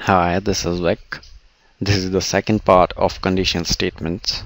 Hi, this is Vic. This is the second part of condition statements.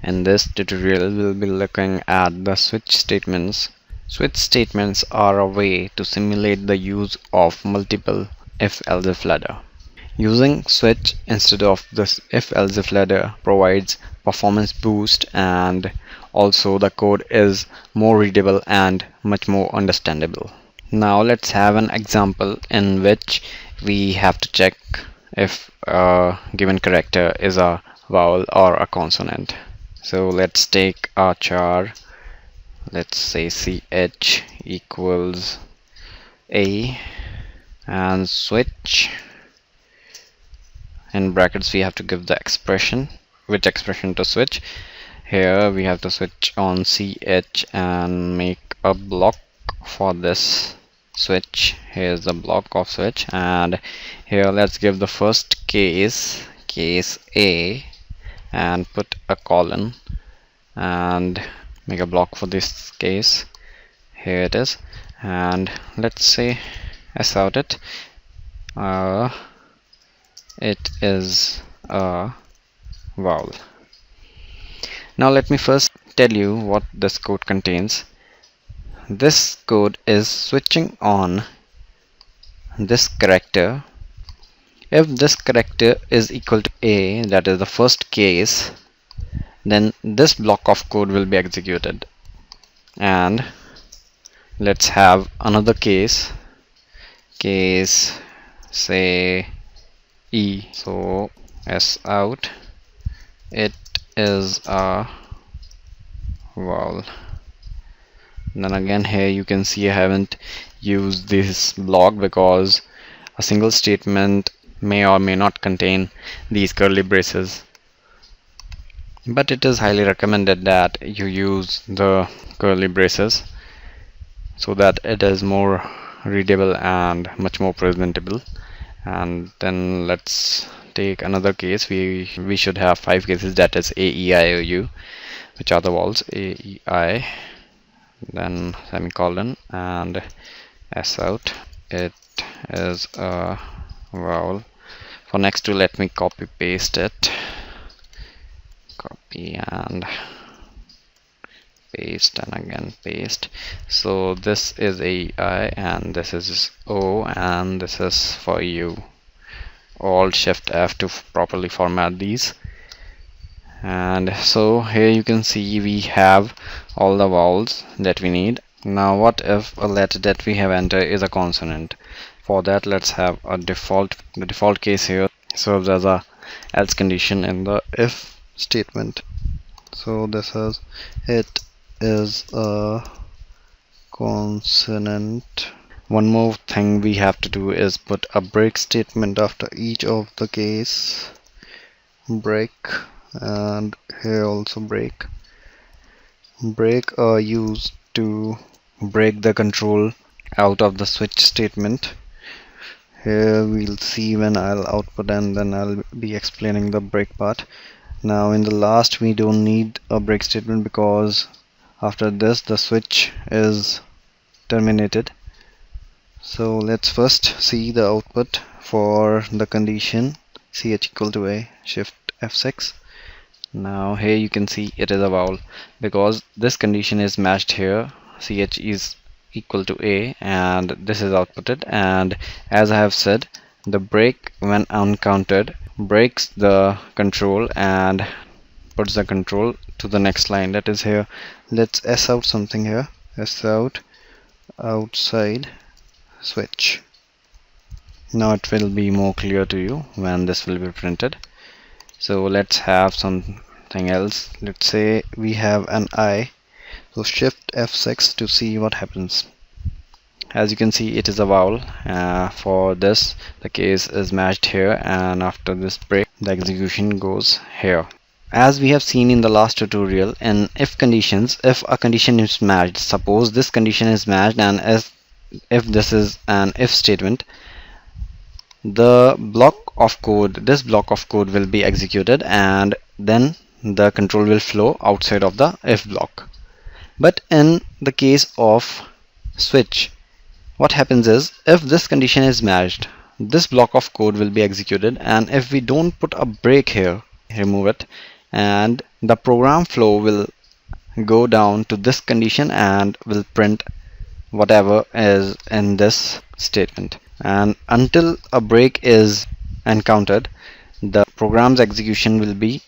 In this tutorial, we'll be looking at the switch statements. Switch statements are a way to simulate the use of multiple if-else ladder. Using switch instead of this if-else ladder provides performance boost, and also the code is more readable and much more understandable. Now let's have an example in which we have to check if a given character is a vowel or a consonant. So let's take our char. Let's say ch equals a and switch. In brackets we have to give the expression, which expression to switch. Here we have to switch on ch and make a block for this switch. Here's the block of switch, and here let's give the first case A, and put a colon and make a block for this case. Here it is, and let's say s out it. It is a vowel. Now let me first tell you what this code contains. This code is switching on this character. If this character is equal to a, that is the first case, then this block of code will be executed. And let's have another case say e. So s out, it is a vowel. Then again, here you can see I haven't used this block because a single statement may or may not contain these curly braces, but it is highly recommended that you use the curly braces so that it is more readable and much more presentable. And then let's take another case. We should have 5 cases, that is a, e, I, o, u, which are the vowels a, e, I, then semicolon, and s out, it is a vowel. For next two, let me copy paste it, copy and paste, and again paste. So this is a, I, and this is o, and this is for u. Alt Shift F to properly format these. And so here you can see we have all the vowels that we need. Now what if a letter that we have entered is a consonant? For that, let's have a default. The default case here serves as a else condition in the if statement. So this is, it is a consonant. One more thing we have to do is put a break statement after each of the case. Break, and here also break. Break are used to break the control out of the switch statement. Here we'll see when I'll output, and then I'll be explaining the break part. Now in the last, we don't need a break statement because after this the switch is terminated. So let's first see the output for the condition ch equal to a, shift F6. Now here you can see it is a vowel because this condition is matched here. Ch is equal to a, and this is outputted, and as I have said, the break when uncounted breaks the control and puts the control to the next line, that is here. Let's s out something here, s out outside switch. Now it will be more clear to you when this will be printed. So let's have something else. Let's say we have an I, so shift F6 to see what happens. As you can see, it is a vowel. For this, the case is matched here, and after this break the execution goes here. As we have seen in the last tutorial, in if conditions, if a condition is matched, suppose this condition is matched, and if this is an if statement, the block of code, this block of code will be executed, and then the control will flow outside of the if block. But in the case of switch, what happens is, if this condition is matched, this block of code will be executed, and if we don't put a break here, remove it, and the program flow will go down to this condition and will print whatever is in this statement. And until a break is encountered, the program's execution will be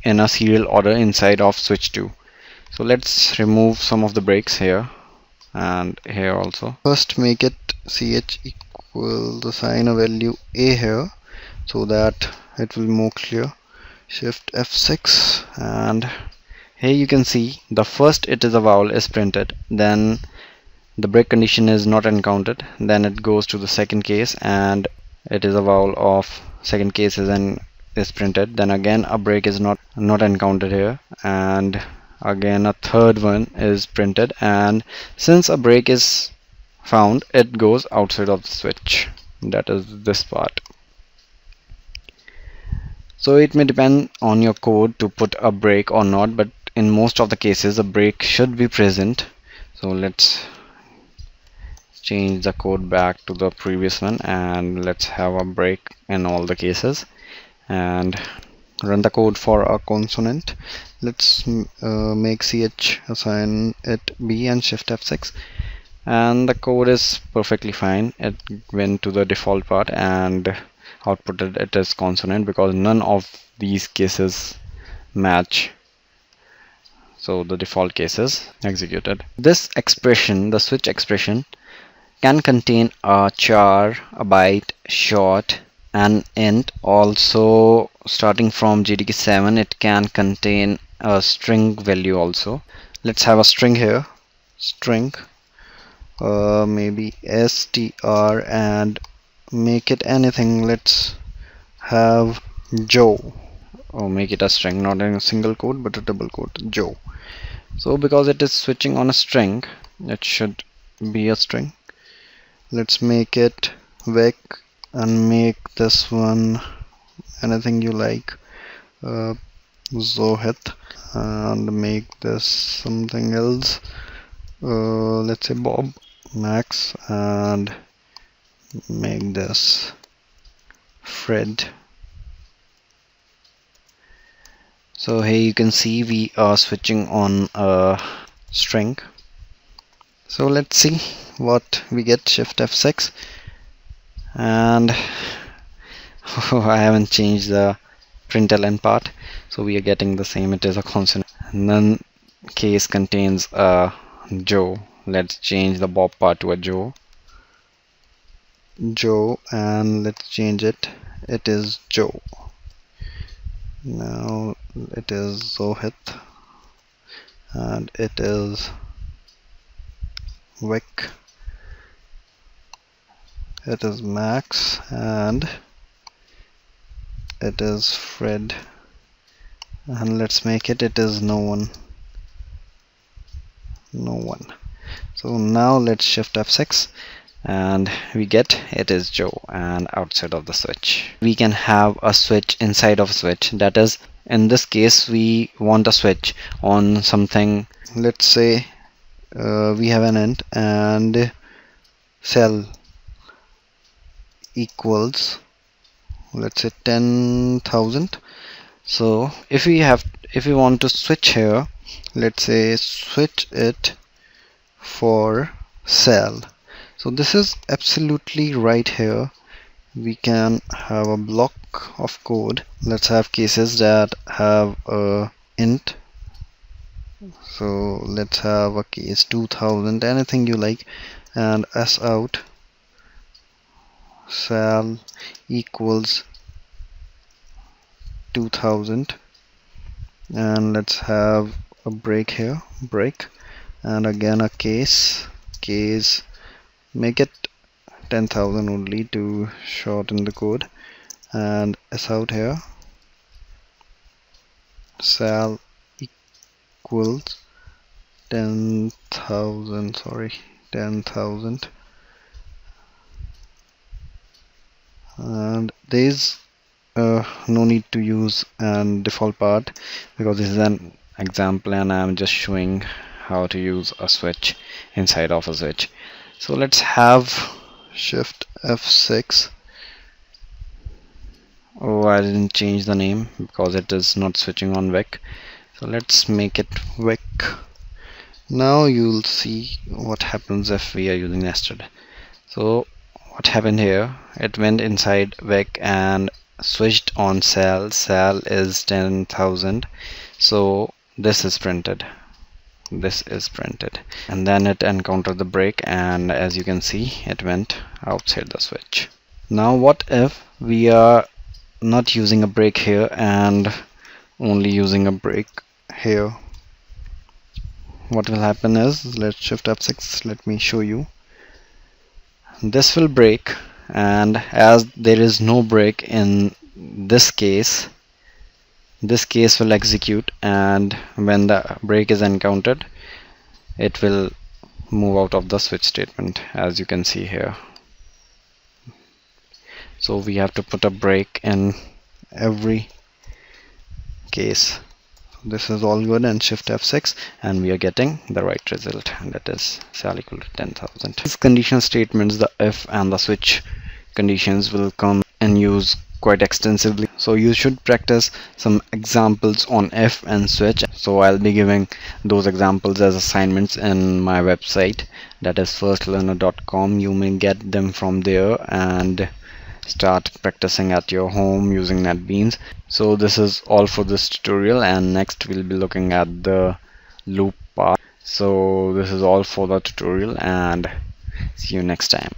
in a serial order inside of switch 2. So let's remove some of the breaks here and here also. First make it ch equal the sign a value a here so that it will be more clear. Shift F6, and here you can see the first it is a vowel is printed, then the break condition is not encountered, then it goes to the second case and it is a vowel of second case is printed, then again a break is not encountered here, and again a third one is printed, and since a break is found, it goes outside of the switch. That is this part. So it may depend on your code to put a break or not, but in most of the cases a break should be present. So let's change the code back to the previous one and let's have a break in all the cases and run the code for a consonant. Let's make ch assign it b and shift F6, and the code is perfectly fine. It went to the default part and outputted it as consonant because none of these cases match, so the default case is executed. This expression, the switch expression, can contain a char, a byte, short, and int. Also, starting from JDK 7, it can contain a string value also. Let's have a string here, string, maybe str, and make it anything. Let's have Joe, or make it a string, not in a single quote but a double quote, Joe. So because it is switching on a string, it should be a string. Let's make it vec and make this one anything you like, Zohit, and make this something else, let's say Bob, Max, and make this Fred. So here you can see we are switching on a string. So let's see what we get. Shift F6, and I haven't changed the println part, so we are getting the same. It is a consonant. None case contains a Joe. Let's change the Bob part to a Joe, and let's change it. It is Joe. Now it is Zohit, and it is Vic, it is Max, and it is Fred, and let's make it is no one. So now let's shift F6 and we get it is Joe, and outside of the switch. We can have a switch inside of a switch. That is, in this case we want a switch on something. Let's say we have an int and cell equals, let's say 10,000. So if we want to switch here, let's say switch it for cell. So this is absolutely right here. We can have a block of code. Let's have cases that have a int. So let's have a case 2000, anything you like, and s out sal equals 2000, and let's have a break here, break, and again a case, make it 10,000 only to shorten the code, and s out here sal equals 10,000, sorry, 10,000, and there's no need to use an default part because this is an example and I'm just showing how to use a switch inside of a switch. So let's have shift F6 Oh, I didn't change the name because it is not switching on Wick. So let's make it Wick. Now you'll see what happens if we are using nested. So what happened here, it went inside Wick and switched on Sal. Sal is 10,000. So this is printed. This is printed, and then it encountered the break, and as you can see, it went outside the switch. Now what if we are not using a break here and only using a break here? What will happen is, let's shift F6, let me show you. This will break, and as there is no break in this case will execute, and when the break is encountered, it will move out of the switch statement, as you can see here. So we have to put a break in every case. This is all good, and shift F6 and we are getting the right result, and that is Sal equal to 10,000. These conditional statements, the if and the switch conditions, will come in use quite extensively, so you should practice some examples on if and switch. So I'll be giving those examples as assignments in my website, that is firstlearner.com. You may get them from there and start practicing at your home using NetBeans. So this is all for this tutorial, and next we'll be looking at the loop part. So this is all for the tutorial, and see you next time.